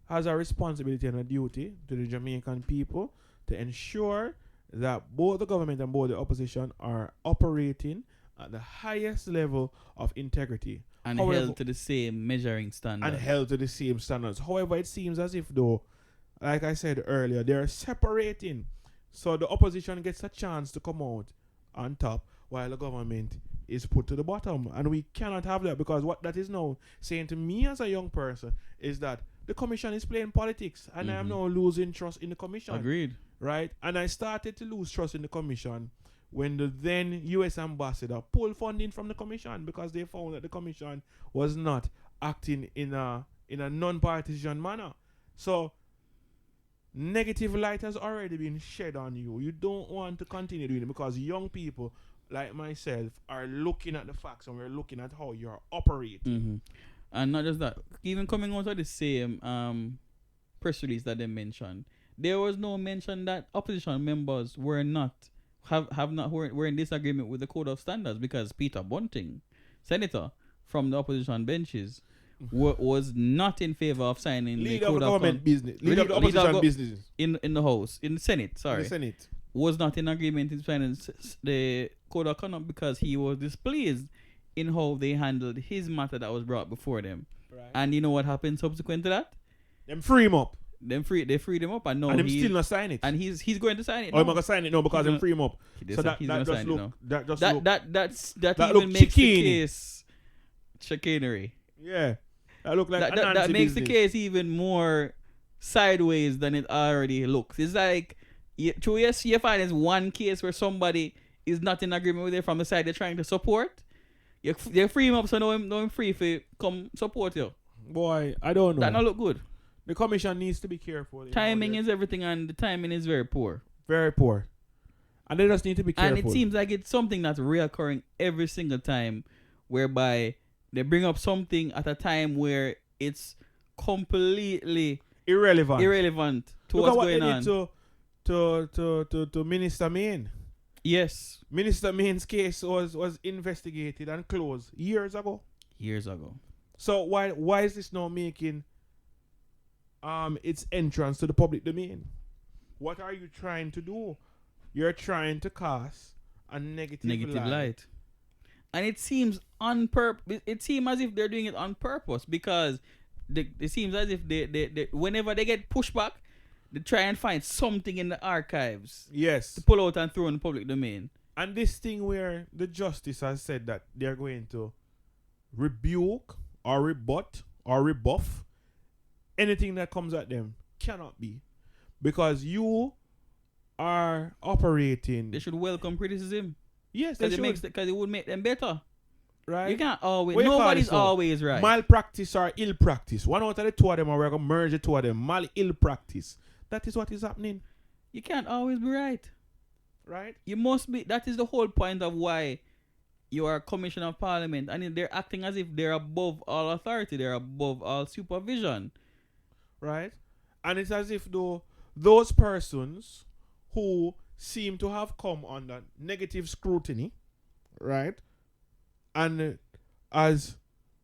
responsibility and a duty to the Jamaican people to ensure that both the government and both the opposition are operating at the highest level of integrity and However- held to the same measuring standard. and held to the same standards. However, it seems as if though, like I said earlier, they're separating, so the opposition gets a chance to come out on top while the government is put to the bottom, and we cannot have that, because what that is now saying to me as a young person is that the commission is playing politics, and I am Mhm. now losing trust in the commission. Agreed. Right? And I started to lose trust in the commission when the then U.S. ambassador pulled funding from the commission, because they found that the commission was not acting in a non-partisan manner. So negative light has already been shed on you. You don't want to continue doing it, because young people like myself are looking at the facts, and we're looking at how you're operating. Mm-hmm. And not just that, even coming out of the same press release that they mentioned, there was no mention that opposition members were not were in disagreement with the code of standards, because Peter Bunting, senator from the opposition benches, was not in favor of signing Leader the of code the of government business, leader of the leader of opposition go- business in the house, in the senate, in sorry, the Senate. was not in agreement in signing the code of conduct, because he was displeased in how they handled his matter that was brought before them. Right. And you know what happened subsequent to that? Them free him up, They freed him up, and now and him he still not sign it. and he's going to sign it. Or am I now. gonna sign it? No, because He's them gonna- free him up. He So said he's gonna sign it now. that just That look, that that even look makes the chickeny. case chicanery. yeah, that look like That makes the case even more sideways than it already looks. It's like you find there's one case where somebody is not in agreement with it from the side they're trying to support. They free him up, so no him free to come support you. Boy, I don't know. That not look good. The commission needs to be careful. Timing is everything, and the timing is very poor. very poor, and they just need to be careful. And it seems like it's something that's reoccurring every single time, whereby they bring up something at a time where it's completely irrelevant to Look what's at what going they on. did to Minister Main. Yes, Minister Main's case was investigated and closed years ago. years ago. So why is this now making its entrance to the public domain? What are you trying to do? You're trying to cast a negative light. And it seems it seems as if they're doing it on purpose, because it seems as if they whenever they get pushback, they try and find something in the archives Yes. to pull out and throw in the public domain. And this thing where the justice has said that they're going to rebuke or rebut or rebuff anything that comes at them cannot be, because you are operating. They should welcome criticism, Yes, they because should. it would make them better. Right? You can't always. What you call Nobody's this now? always right. Malpractice or ill practice. One out of the two of them, or we're going to merge the two of them. Ill practice. That is what is happening. You can't always be right. Right? You must be. That is the whole point of why you are a commissioner of parliament, and they're acting as if they're above all authority. They're above all supervision. Right? And it's as if though those persons who seem to have come under negative scrutiny, right? And as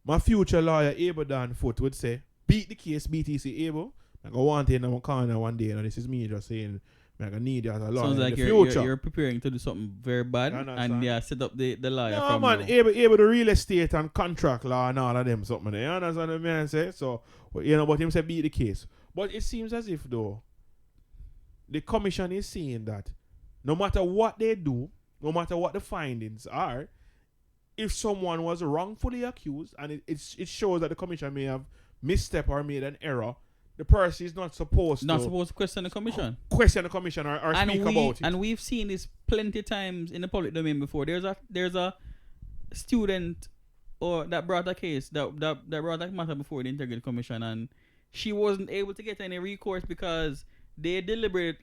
my future lawyer Abel Dan Foot would say, beat the case, BTC Abel. I go want in my corner one day, and this is me just saying, I gonna need you as a lawyer Sounds in like the you're future. preparing to do something very bad, You understand? and yeah, set up the lawyer No from man, now. able the real estate and contract law and all of them something. You understand what I say? So, but him say beat the case. But it seems as if though the commission is saying that no matter what they do, no matter what the findings are, if someone was wrongfully accused and it shows that the commission may have misstep or made an error, the person is not supposed to question the commission. question the commission or speak about it. And we've seen this plenty times in the public domain before. There's a student that brought a case that brought a matter before the Integrity Commission, and she wasn't able to get any recourse because they deliberate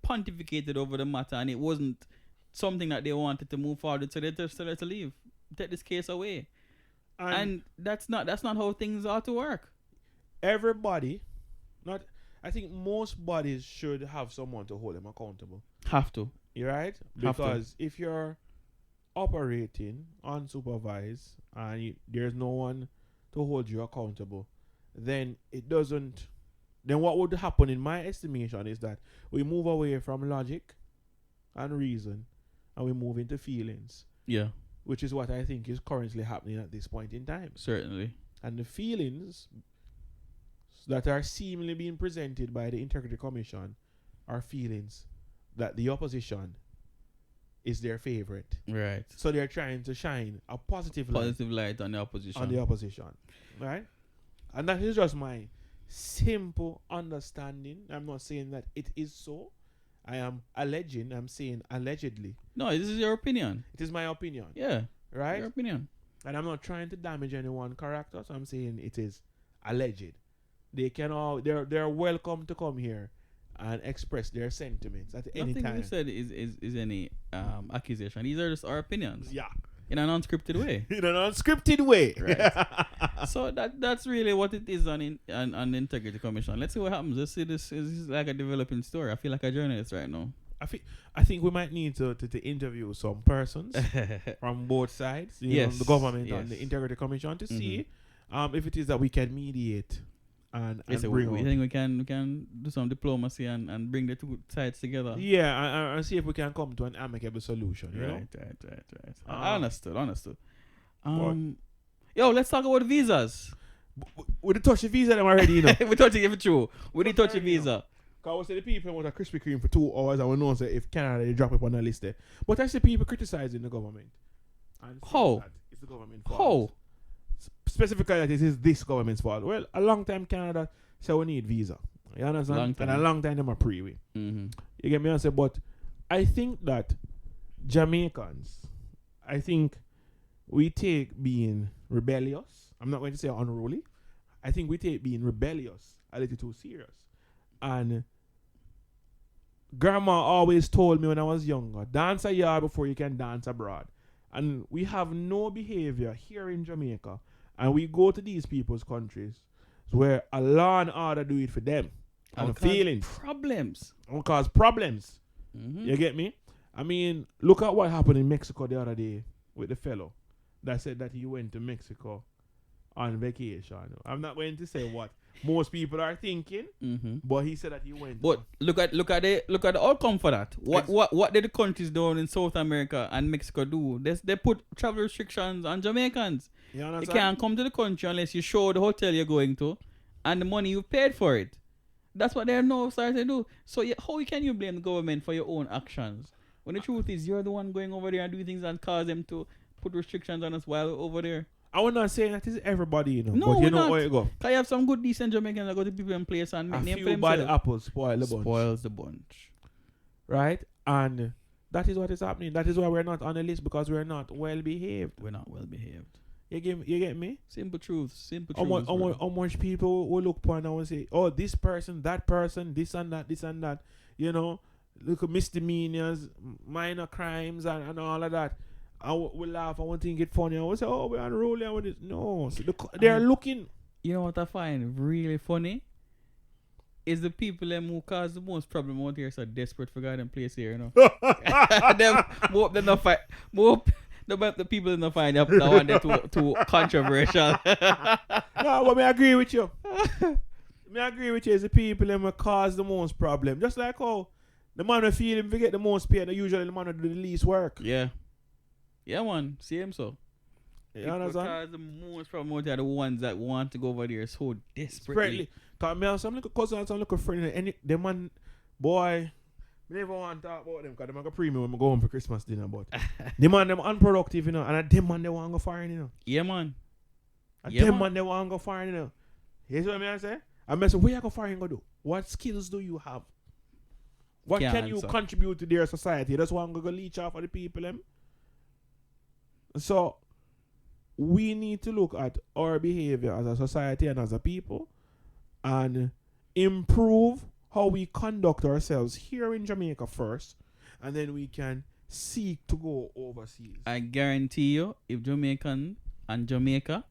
pontificated over the matter, and it wasn't something that they wanted to move forward. So they just told her to leave, take this case away, and that's not how things ought to work. Everybody, not. I think most bodies should have someone to hold them accountable. Have to. You right? Have to. Because if you're operating unsupervised and there's no one to hold you accountable, then it doesn't. Then what would happen, in my estimation, is that we move away from logic and reason, and we move into feelings. Yeah. Which is what I think is currently happening at this point in time. Certainly. And the feelings that are seemingly being presented by the Integrity Commission are feelings that the opposition is their favorite. Right. So they're trying to shine a positive light on the opposition. Right? And that is just my simple understanding. I'm not saying that it is so. I am alleging. I'm saying allegedly. No, this is your opinion. It is my opinion. Yeah. Right? Your opinion. And I'm not trying to damage anyone's character, so I'm saying it is alleged. They can all they're welcome to come here and express their sentiments at any time. Nothing we said is any accusation. These are just our opinions. Yeah. In an unscripted way. In an unscripted way. Right. So that's really what it is on the Integrity Commission. Let's see what happens. Let's see, this is like a developing story. I feel like a journalist right now. I think we might need to interview some persons from both sides, know, the government and the Integrity Commission, to see if it is that we can mediate and bring we think we can do some diplomacy and bring the two sides together. Yeah, and see if we can come to an amicable solution. Right. Understood. Yo, let's talk about visas. We touch the visa them already, you know. We touch it if it's true. We did touch the visa. Because I say the people want a Krispy Kreme for 2 hours, and we know say if Canada they drop it on the list there. But I see people criticizing the government. And how? It's the government's fault. How? Specifically that it is this government's fault. Well, a long time Canada said we need visa. You understand? And a long time them are pre-way. Mm-hmm. You get me? I say, but I think that Jamaicans, I think we take being rebellious. I'm not going to say unruly. I think we take being rebellious a little too serious. And grandma always told me when I was younger, dance a yard before you can dance abroad. And we have no behavior here in Jamaica. And we go to these people's countries where a law and order do it for them. And feelings. Problems. Don't cause problems. Mm-hmm. You get me? I mean, look at what happened in Mexico the other day with the fellow that said that he went to Mexico on vacation. I'm not going to say what most people are thinking, but he said that he went. But look at the outcome for that. What did the countries down in South America and Mexico do? They put travel restrictions on Jamaicans. You can't come to the country unless you show the hotel you're going to and the money you paid for it. That's what they're now starting to do. So how can you blame the government for your own actions when the truth is you're the one going over there and doing things and cause them to put restrictions on us while over there? I would not say that is everybody, you know. No, but you know where you go. Because you have some good, decent Jamaicans that go to people in place and make a name few for themselves. bad apples spoil the bunch. Spoils the bunch. Right? And that is what is happening. That is why we're not on the list, because we're not well behaved. We're not well behaved. You get me? Simple truth. How much people will look upon and will say, oh, this person, that person, this and that. You know, look at misdemeanors, minor crimes, and all of that. I will laugh. I won't think it funny. I will say, oh, we're unruly. No. So they're looking. You know what I find really funny? Is the people who cause the most problem out here so desperate for God and place here, you know. The people in the find that one that too controversial. No, but I agree with you. It's the people who cause the most problem. Just like how the man who feel him get the most pay, usually the man who do the least work. Yeah. Yeah, man. Same so. You understand? Because the most problem out there are the ones that want to go over there so desperately. Because I have some little cousins, some little friends, and the man, boy, I never want to talk about them because they make a premium when I go home for Christmas dinner. But the man, them unproductive, you know, and them man, they want to go foreign, you know. Yeah, man. Them man, they want to go foreign, you know. Here's what I say. I say, what you go foreign go do? What skills do you have? What can you contribute to their society? That's why I'm going to leech off of the people, them. So, we need to look at our behavior as a society and as a people and improve how we conduct ourselves here in Jamaica first, and then we can seek to go overseas. I guarantee you, if Jamaican and Jamaica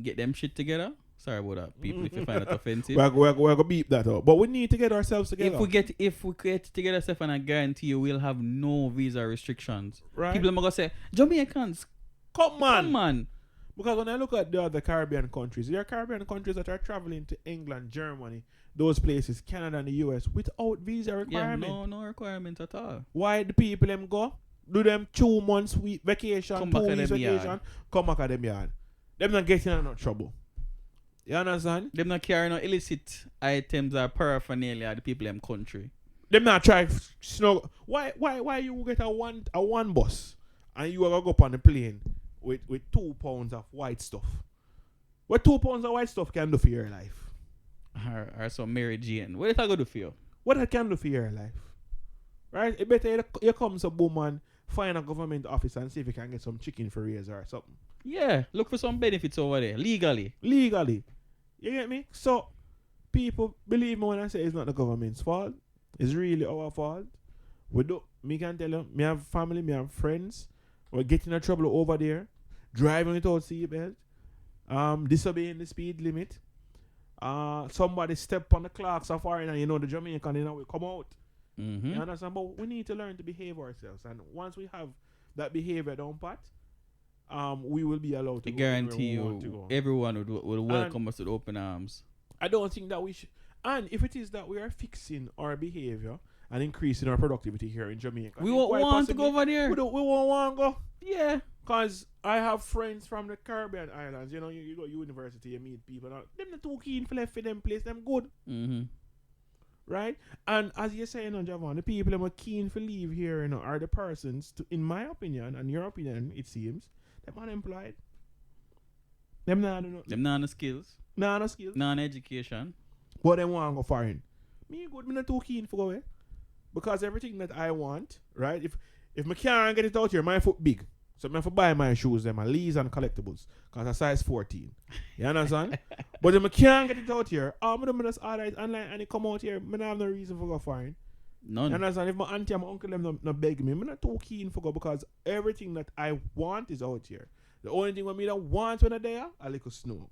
get them shit together, sorry about that, people, if you find it offensive. We're going to beep that out. But we need to get ourselves together. If we get together, Stefan, I guarantee you we'll have no visa restrictions. Right. People are going to say, Jamaicans, Come on. come on. Because when I look at the other Caribbean countries, there are Caribbean countries that are traveling to England, Germany, those places, Canada and the US, without visa requirement. Yeah, no requirement at all. Why the people them go? Do them 2 months vacation, Come 2 back at weeks them vacation, yard. come back at them yard. Them not getting in no trouble. You understand? Them not carrying no illicit items or paraphernalia at the people in country. Them not try snug. Why you get a one bus and you are gonna go up on the plane with 2 pounds of white stuff? What 2 pounds of white stuff can do for your life? Or some Mary Jane. What is that going to do for you? What that can do for your life? Right? It better you come some boom and find a government office and see if you can get some chicken for raise or something. Yeah, look for some benefits over there, legally. Legally. You get me? So, people, believe me when I say it's not the government's fault. It's really our fault. Me can tell you, me have family, me have friends. We're getting in trouble over there. Driving without seatbelt. Disobeying the speed limit. Somebody step on the clocks of foreign and the Jamaican will come out. Mm-hmm. You understand? But we need to learn to behave ourselves. And once we have that behavior down pat, we will be allowed to I go guarantee where we want to you, go. everyone would welcome us with open arms. I don't think that we should. And if it is that we are fixing our behavior and increasing our productivity here in Jamaica, We then won't quite want to possibly go over there. We won't want to go. Yeah. Because I have friends from the Caribbean islands. You go to university, you meet people. Them not too keen for left for them place. Them good. Mm-hmm. Right? And as you're saying, Javon, the people that are keen for leave here are the persons, in my opinion, and your opinion, it seems, them unemployed. Them not do nothing. Them no skills, No skills. no education. But them want to go foreign. Me good, me not too keen for go away. Because everything that I want, right? If me can't get it out here, my foot big. So I have to buy my shoes, them, and lease and collectibles. Because I size 14. You understand? But if I can't get it out here, I'm going to just order it online and it come out here. I don't have no reason for go foreign. None. You understand? If my auntie and my uncle them not beg me, I'm not too keen for go because everything that I want is out here. The only thing what me don't want when I'm there, a little snow.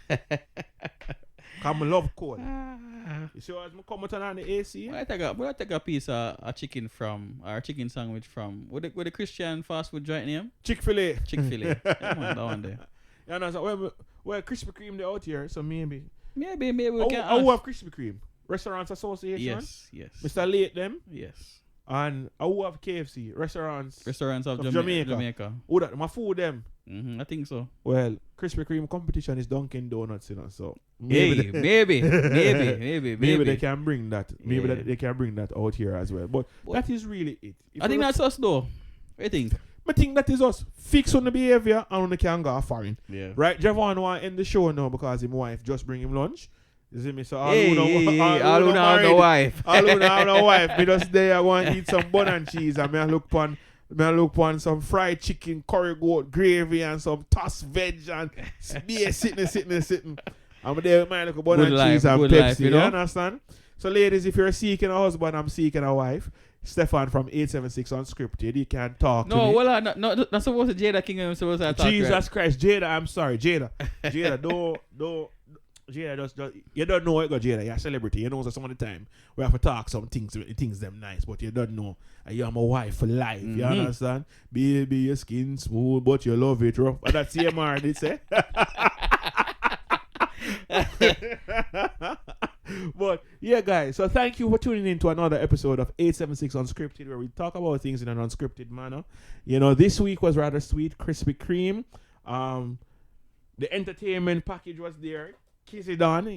Because I love cold. You see as I come out on the AC? Would I take a piece of a chicken from, or a chicken sandwich from, with the Christian fast food joint name? Chick-fil-A. Chick-fil-A. Yeah, man, that one there. You understand? Well, Krispy Kreme they out here, so maybe. Maybe we can I ask. have Krispy Kreme. Restaurants Association. Yes. Mr. Late them. Yes. And I will have KFC. Restaurants Of Jamaica. Jamaica. Who that? My food them. I think so. Well, Krispy Kreme competition is Dunkin' Donuts, so Maybe maybe they they can bring that. Maybe Yeah. that they can bring that out here as well. But that is really it. If I think you that's us though. What do you think? I think that is us. Fix on the behavior and on the can go foreign. Yeah. Right? Javon want to end the show now because his wife just bring him lunch. You see me? So all Hey, who all who now have no wife. All who now have no wife. Me just there I want to eat some bun and cheese and me I look upon some fried chicken, curry goat, gravy and some tossed veg and be sitting. I'm there with my little bun Good and life, cheese and good Pepsi. life, you know? You understand? So ladies, if you're seeking a husband, I'm seeking a wife. Stefan from 876 Unscripted. You can talk to me. No, well, not supposed to Jada King. I'm supposed to talk Jesus to Christ, Jada, I'm sorry, Jada, don't, Jada, just you don't know it, go Jada. You're a celebrity. You know, so some of the time we have to talk some things them nice, but you don't know. You're my wife for life. You understand? Baby, your skin smooth, but you love it rough. But that's CMR did say. But yeah, guys, so thank you for tuning in to another episode of 876 Unscripted, where we talk about things in an unscripted manner. This week was rather sweet. Krispy Kreme. The entertainment package was there. Kizzy Don,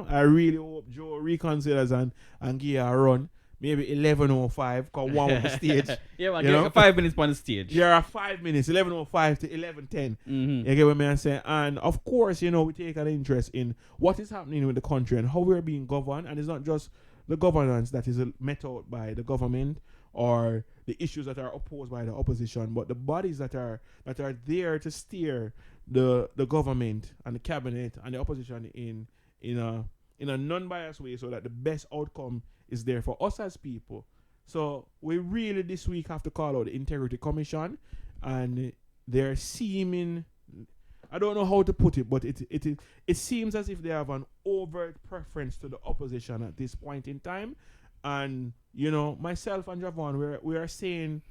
I really hope Joe reconsiders and give her a run. Maybe 11:05, come one on the stage. Yeah, man, get 5 minutes on the stage. Yeah, 5 minutes, 11:05 to 11:10. You get what I'm saying? And of course, we take an interest in what is happening with the country and how we're being governed. And it's not just the governance that is met out by the government or the issues that are opposed by the opposition, but the bodies that are there to steer the government and the cabinet and the opposition in in a non-biased way so that the best outcome is there for us as people. So we really this week have to call out the Integrity Commission, and they're seeming, I don't know how to put it, but it seems as if they have an overt preference to the opposition at this point in time. And, you know, myself and Javon, we are saying,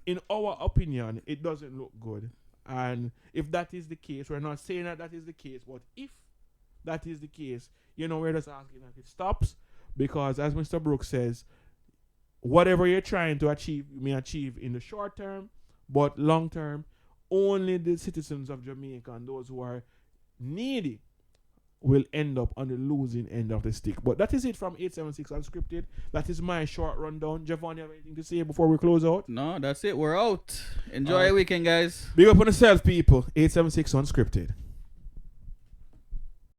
in our opinion, it doesn't look good. And if that is the case, we're not saying that is the case, but if that is the case, you know, we're just asking that it stops. Because as Mr. Brooks says, whatever you're trying to achieve, you may achieve in the short term, but long term, only the citizens of Jamaica and those who are needy will end up on the losing end of the stick. But that is it from 876 Unscripted. That is my short rundown. Javon, you have anything to say before we close out? No, that's it. We're out. Enjoy your weekend, guys. Big up on yourself, people. 876 Unscripted.